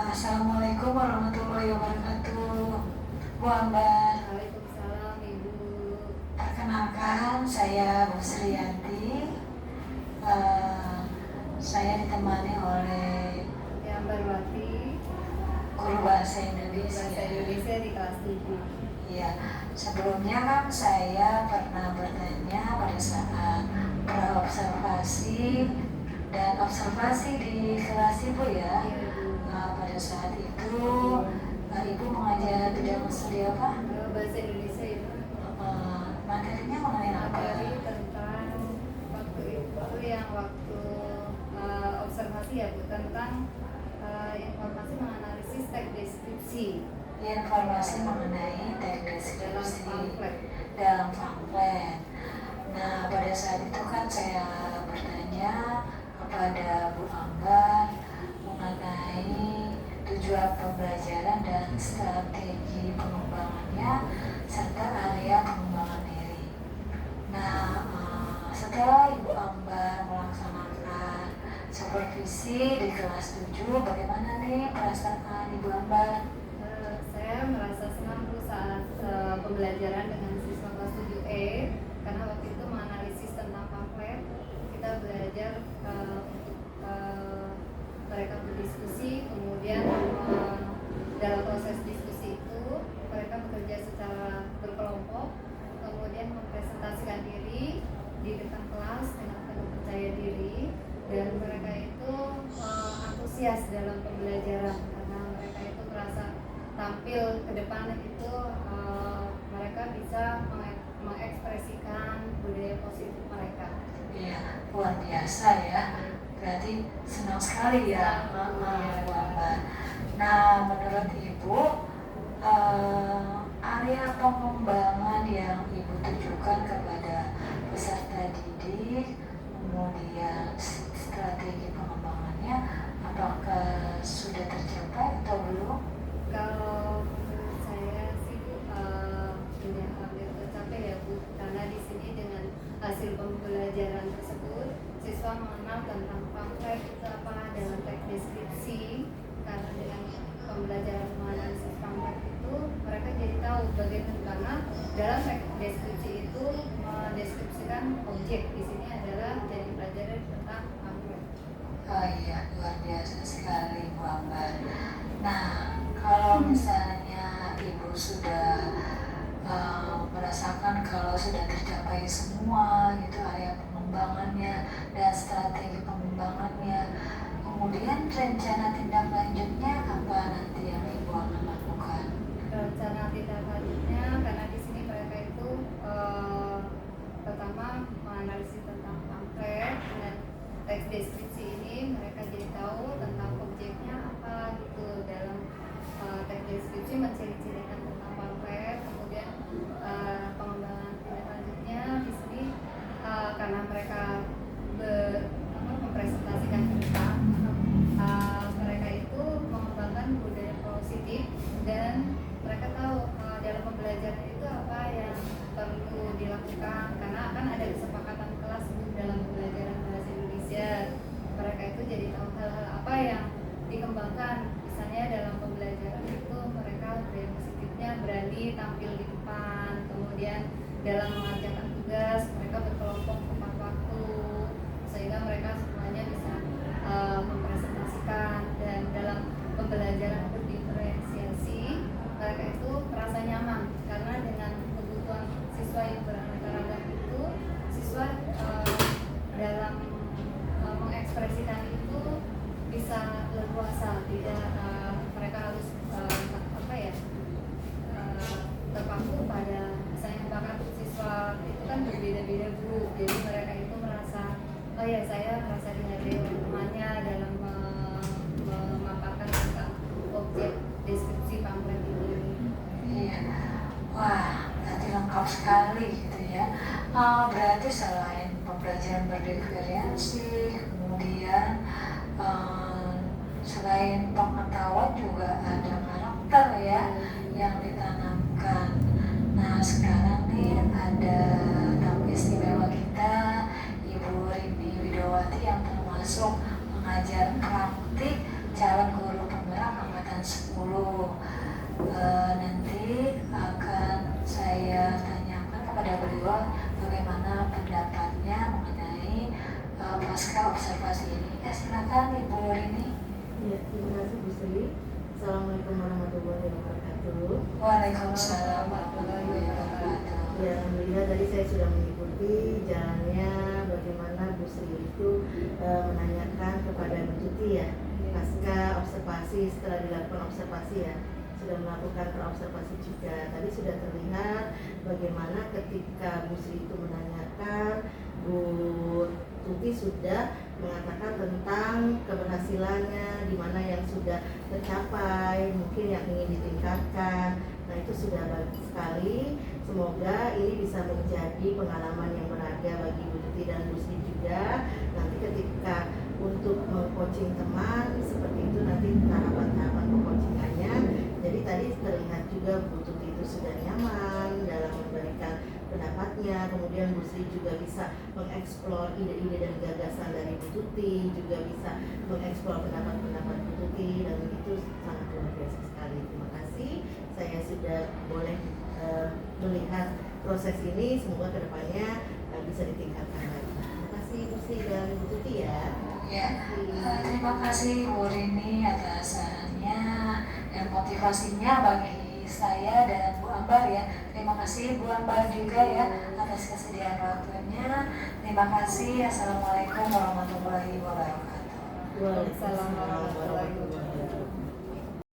Assalamualaikum warahmatullahi wabarakatuh. Bu Ambar, Waalaikumsalam Ibu. perkenalkan saya Bu Sriyanti. Eh, saya ditemani oleh Yang Barwati, guru bahasa bahasa Indonesia. Indonesia di kelas 7. Iya, sebelumnya kan saya pernah bertanya pada saat praobservasi dan observasi di kelas Ibu ya. Iya Ibu. Pada saat itu Ibu mengajar bidang studi apa? Bahasa Indonesia Ibu. Materinya mengenai apa? Materi tentang waktu observasi ya Bu, tentang informasi menganalisis teks deskripsi Informasi mengenai teks dalam deskripsi pamflet. dalam pamflet. Nah, pada saat itu kan saya bertanya kepada Bu Ambar mengenai tujuan pembelajaran dan strategi pengembangannya serta area pengembangan diri. Nah, setelah Ibu Ambar melaksanakan supervisi di kelas 7, bagaimana nih perasaan Ibu Ambar? Saya merasa senang Bu saat pembelajaran dengan siswa kelas 7E, karena waktu itu menganalisis tentang pamflet. Kita belajar untuk mereka berdiskusi, kemudian dalam proses diskusi itu mereka bekerja secara berkelompok, kemudian mempresentasikan diri di depan kelas dengan penuh percaya diri, dan mereka itu antusias dalam pembelajaran karena mereka itu merasa tampil ke depan itu mereka bisa mengekspresikan budaya positif mereka. Iya, luar biasa ya. Berarti senang sekali ya, Bu Ambar. Nah, menurut Ibu, area pengembangan yang Ibu tujukan kepada peserta didik, kemudian strategi pengembangannya, apakah sudah tercapai atau belum? Kalau menurut saya sih sudah hampir tercapai ya Bu, karena di sini dengan hasil pembelajaran tersebut siswa mengenal tentang pamflet itu apa dengan teks deskripsi. Karena dengan pembelajaran menganalisis pamflet itu mereka jadi tahu bagaimana dalam teks deskripsi itu mendeskripsikan objek. Di sini adalah jadi pelajaran tentang pamflet. Oh iya, luar biasa sekali Bu Ambar. Nah, kalau misalnya Ibu sudah merasakan kalau sudah tercapai semua gitu area pengembangannya dan strategi pengembangannya, kemudian rencana tindak lanjutnya apa nanti yang Ibu akan lakukan? Rencana tindak lanjutnya, karena di sini mereka itu pertama menganalisis tentang pamflet dan teks deskripsi ini, mereka jadi tahu tentang objeknya apa gitu. Dalam teks deskripsi menciri-cirikan tentang pamflet, kemudian pengembangan tindak lanjutnya di sini karena mereka mempresentasikan ke depan, mereka itu mengembangkan budaya positif dan mereka tahu dalam pembelajaran itu apa yang perlu dilakukan, karena akan ada kesepakatan kelas dalam pembelajaran bahasa Indonesia. Mereka itu jadi tahu hal-hal apa yang dikembangkan, misalnya dalam pembelajaran itu mereka budaya positifnya berani tampil di depan, kemudian dalam mengerjakan tugas mereka berkelompok tepat waktu sehingga mereka semuanya bisa mempresentasikan, dan dalam pembelajaran berdiferensiasi mereka itu merasa nyaman karena dengan kebutuhan siswa yang beraneka ragam itu siswa dalam mengekspresikan itu bisa leluasa, tidak mereka harus terpaku pada misalnya bakat siswa itu kan berbeda-beda Bu, jadi mereka itu merasa oh ya saya merasa dihargai oleh temannya dalam memaparkan tentang objek deskripsi pamflet ini. Iya, wah, berarti lengkap sekali gitu ya. Berarti selain pembelajaran berdiferensi, kemudian selain pengetahuan juga ada karakter ya yang ditanamkan. Nah, sekarang nih ada tamu istimewa kita, Ibu Rini Widowati, yang termasuk mengajar praktik calon guru penggerak angkatan Nanti akan saya tanyakan kepada beliau bagaimana pendapatnya mengenai pasca observasi ini. Ya, silakan Ibu Rini. Ya, terima kasih Bu Sri. Assalamualaikum warahmatullahi wabarakatuh. Waalaikumsalam warahmatullahi wabarakatuh. Ya, alhamdulillah tadi saya sudah mengikuti jalannya bagaimana Bu Sri itu menanyakan kepada Bu Tuti ya, pasca observasi, setelah dilakukan observasi ya, sudah melakukan observasi juga. Tadi sudah terlihat bagaimana ketika Bu Sri itu menanyakan, Bu Tuti sudah mengatakan tentang keberhasilannya, di mana yang sudah tercapai, mungkin yang ingin ditingkatkan. Nah, itu sudah bagus sekali. Semoga ini bisa menjadi pengalaman yang berharga bagi Bu Tuti dan Bu Sri juga. Nanti ketika untuk meng-coaching teman seperti itu, nanti tahapan-tahapan peng-coachingannya. Jadi tadi terlihat juga Bu Tuti itu sudah nyaman dalam memberikan pendapatnya, kemudian Bu Sri juga bisa mengeksplor ide-ide dan gagasan dari Bu Tuti, juga bisa mengeksplor pendapat-pendapat Bu Tuti, dan itu sangat luar biasa sekali. Terima kasih, saya sudah boleh melihat proses ini, semoga kedepannya bisa ditingkatkan lagi. Terima kasih Bu Sri dan Bu Tuti ya. Ya, terima kasih Bu Rini atas sarannya dan motivasinya bagi saya dan Bu Ambar ya. Terima kasih Bu Ambar juga ya atas kesediaan waktunya. Terima kasih. Assalamualaikum warahmatullahi wabarakatuh. Waalaikumsalam warahmatullahi wabarakatuh.